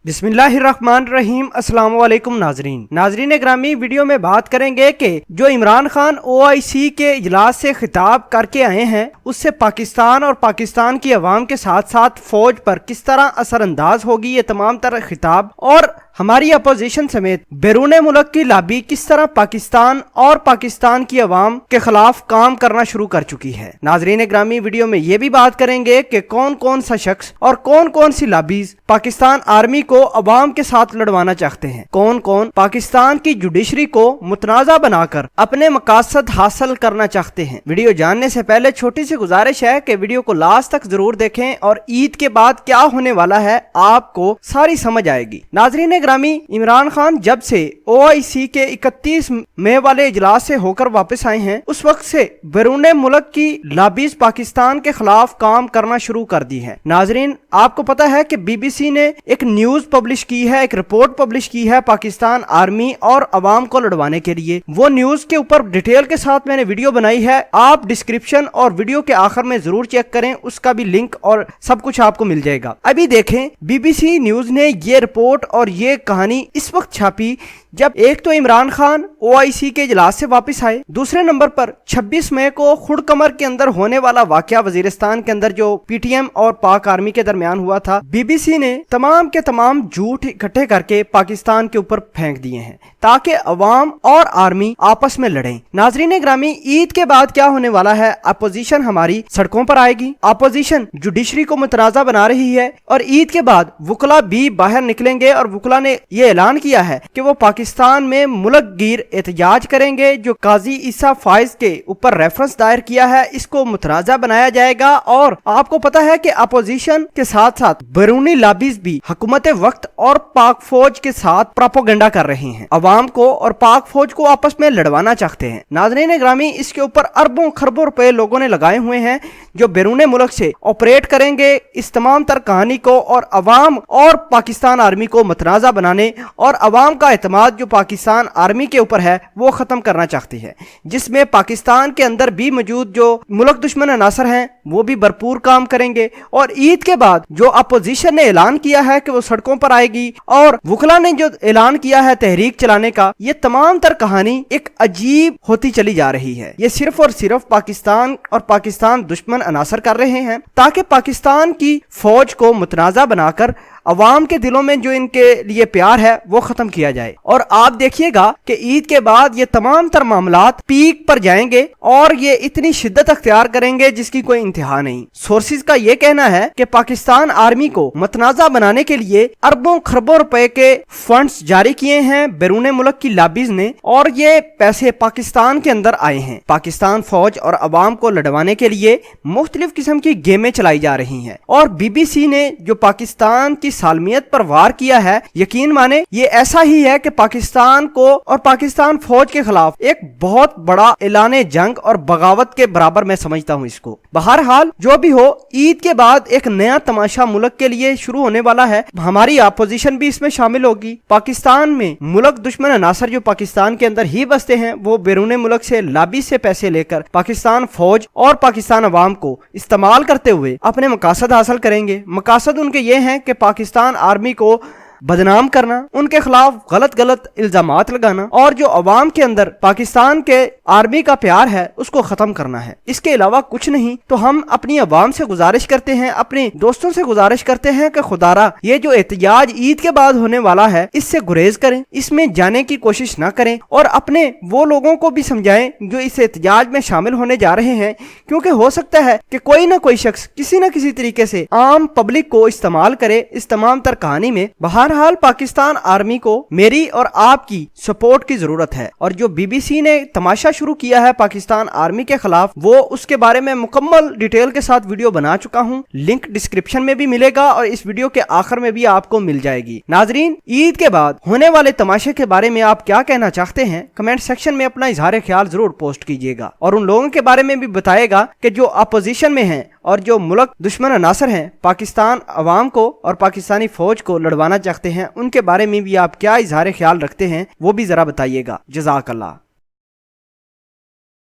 बिस्मिल्लाहिर्रहमानिर्रहीम। अस्सलाम वालेकुम नाजरीन ग्रामी, वीडियो में बात करेंगे कि जो इमरान खान OIC के इजलास से खिताब करके आए हैं उससे पाकिस्तान और पाकिस्तान की अवाम के साथ साथ फौज पर किस तरह असरअंदाज होगी ये तमाम तरह खिताब, और हमारी अपोजिशन समेत बैरून मुल्क की लॉबी किस तरह पाकिस्तान और पाकिस्तान की अवाम के खिलाफ काम करना शुरू कर चुकी है। नाजरीन ग्रामी, वीडियो में ये भी बात करेंगे कि कौन कौन सा शख्स और कौन कौन सी लॉबीज पाकिस्तान आर्मी को अवाम के साथ लड़वाना चाहते हैं, कौन कौन पाकिस्तान की जुडिशरी को मुतनाज़ा बनाकर अपने मकासद हासिल करना चाहते हैं। वीडियो जानने से पहले छोटी सी गुजारिश है कि वीडियो को लास्ट तक जरूर देखें और ईद के बाद क्या होने वाला है आपको सारी समझ आएगी। नाजरीन ग्रामी, इमरान खान जब से OIC के 31 मई वाले इजलास से होकर वापस आए हैं उस वक्त से बैरून मुल्क की लॉबीज पाकिस्तान के खिलाफ काम करना शुरू कर दी है। नाजरीन, आपको पता है कि BBC ने एक न्यूज पब्लिश की है, एक रिपोर्ट पब्लिश की है पाकिस्तान आर्मी और अवाम को लड़वाने के लिए। वो न्यूज के ऊपर डिटेल के साथ मैंने वीडियो बनाई है, आप डिस्क्रिप्शन और वीडियो के आखिर में जरूर चेक करें, उसका भी लिंक और सब कुछ आपको मिल जाएगा। अभी देखें, BBC न्यूज ने ये रिपोर्ट और ये कहानी इस वक्त छापी जब एक तो इमरान खान OIC के इजलास से वापस आए, दूसरे नंबर पर 26 मई को खुड़ कमर के अंदर होने वाला वाकया वजीरिस्तान के अंदर जो PTM और पाक आर्मी के दरमियान हुआ था, BBC ने तमाम के तमाम झूठ इकट्ठे करके पाकिस्तान के ऊपर फेंक दिए हैं ताकि अवाम और आर्मी आपस में लड़ें। नाजरीन ग्रामी, ईद के बाद क्या होने वाला है, अपोजिशन हमारी सड़कों पर आएगी, अपोजिशन जुडिशरी को मुतनाज़ा बना रही है और ईद के बाद वुकला भी बाहर निकलेंगे और वुकला ने यह ऐलान किया है कि वो पाकिस्तान में मुल्क गिर एहतजाज करेंगे। जो काजी ईसा फाइज के ऊपर रेफरेंस दायर किया है इसको मुतनाज़ा बनाया जाएगा। और आपको पता है कि अपोजिशन के साथ साथ बैरूनी लॉबीज भी हुकूमत वक्त और पाक फौज के साथ प्रोपेगेंडा कर रहे हैं, अवाम को और पाक फौज को आपस में लड़वाना चाहते हैं। नाज़रीन ग्रामी, इसके ऊपर अरबों खरबों रुपए लोगों ने लगाए हुए हैं जो बैरून मुल्क से ऑपरेट करेंगे इस तमाम तर कहानी को और अवाम और पाकिस्तान आर्मी को मुतनाज़ा बनाने और अवाम का एतमाद जो पाकिस्तान आर्मी के ऊपर है वो खत्म करना चाहती है, जिसमें पाकिस्तान के अंदर भी मौजूद जो मुल्क दुश्मन अनासर हैं वो भी भरपूर काम करेंगे। और ईद के बाद जो अपोजिशन ने ऐलान किया है कि वो सड़कों पर आएगी और वुकला ने जो ऐलान किया है तहरीक चलाने का, ये तमाम तर कहानी एक अजीब होती चली जा रही है। ये सिर्फ और सिर्फ पाकिस्तान और पाकिस्तान दुश्मन अनासर कर रहे हैं ताकि पाकिस्तान की फौज को मुतनाज़ा बनाकर अवाम के दिलों में जो इनके लिए प्यार है वो खत्म किया जाए। और आप देखिएगा कि ईद के बाद ये तमाम तर मामलात पीक पर जाएंगे और ये इतनी शिद्दत अख्तियार करेंगे जिसकी कोई इंतहा नहीं। सोर्सेज का ये कहना है कि पाकिस्तान आर्मी को मुतनाज़ा बनाने के लिए अरबों खरबों रुपए के फंड्स जारी किए हैं बैरून मुल्क की लॉबीज ने और ये पैसे पाकिस्तान के अंदर आए हैं। पाकिस्तान फौज और अवाम को लड़वाने के लिए मुख्तलिफ किस्म की गेमें चलाई जा रही हैं और BBC ने जो पाकिस्तान की सालमियत पर वार किया है, यकीन माने ये ऐसा ही है कि पाकिस्तान को और पाकिस्तान फौज के खिलाफ एक बहुत बड़ा ऐलान जंग और बगावत के बराबर मैं समझता हूं इसको। बहरहाल जो भी हो, ईद के बाद एक नया तमाशा मुल्क के लिए शुरू होने वाला है। हमारी अपोजिशन भी इसमें शामिल होगी। पाकिस्तान में मुल्क दुश्मन अनासर जो पाकिस्तान के अंदर ही बसते हैं वो बैरून मुल्क से लॉबी से पैसे लेकर पाकिस्तान फौज और पाकिस्तान अवाम को इस्तेमाल करते हुए अपने मकासद हासिल करेंगे। मकासद उनके ये हैं कि पाकिस्तान आर्मी को बदनाम करना, उनके खिलाफ गलत गलत इल्जामात लगाना और जो अवाम के अंदर पाकिस्तान के आर्मी का प्यार है उसको खत्म करना है। इसके अलावा कुछ नहीं। तो हम अपनी अवाम से गुजारिश करते हैं, अपने दोस्तों से गुजारिश करते हैं कि खुदारा ये जो एहतजाज ईद के बाद होने वाला है इससे गुरेज करें, इसमें जाने की कोशिश ना करें और अपने वो लोगों को भी समझाएं जो इस एहतजाज में शामिल होने जा रहे हैं, क्योंकि हो सकता है कि कोई ना कोई शख्स किसी न किसी तरीके से आम पब्लिक को इस्तेमाल करे इस तमाम तर कहानी में। बहरहाल पाकिस्तान आर्मी को मेरी और आपकी सपोर्ट की जरूरत है और जो BBC ने तमाशा शुरू किया है पाकिस्तान आर्मी के खिलाफ वो उसके बारे में मुकम्मल डिटेल के साथ वीडियो बना चुका हूं, लिंक डिस्क्रिप्शन में भी मिलेगा और इस वीडियो के आखिर में भी आपको मिल जाएगी। नाजरीन, ईद के बाद होने वाले तमाशे के बारे में आप क्या कहना चाहते हैं कमेंट सेक्शन में अपना इजहार ख्याल जरूर पोस्ट कीजिएगा और उन लोगों के बारे में भी बताएगा कि जो अपोजिशन में हैं और जो मुल्क दुश्मन अनासर हैं पाकिस्तान अवाम को और पाकिस्तानी फौज को लड़वाना चाहते हैं, उनके बारे में भी आप क्या इजहार ख्याल रखते हैं वो भी जरा बताइएगा। जज़ाकल्लाह।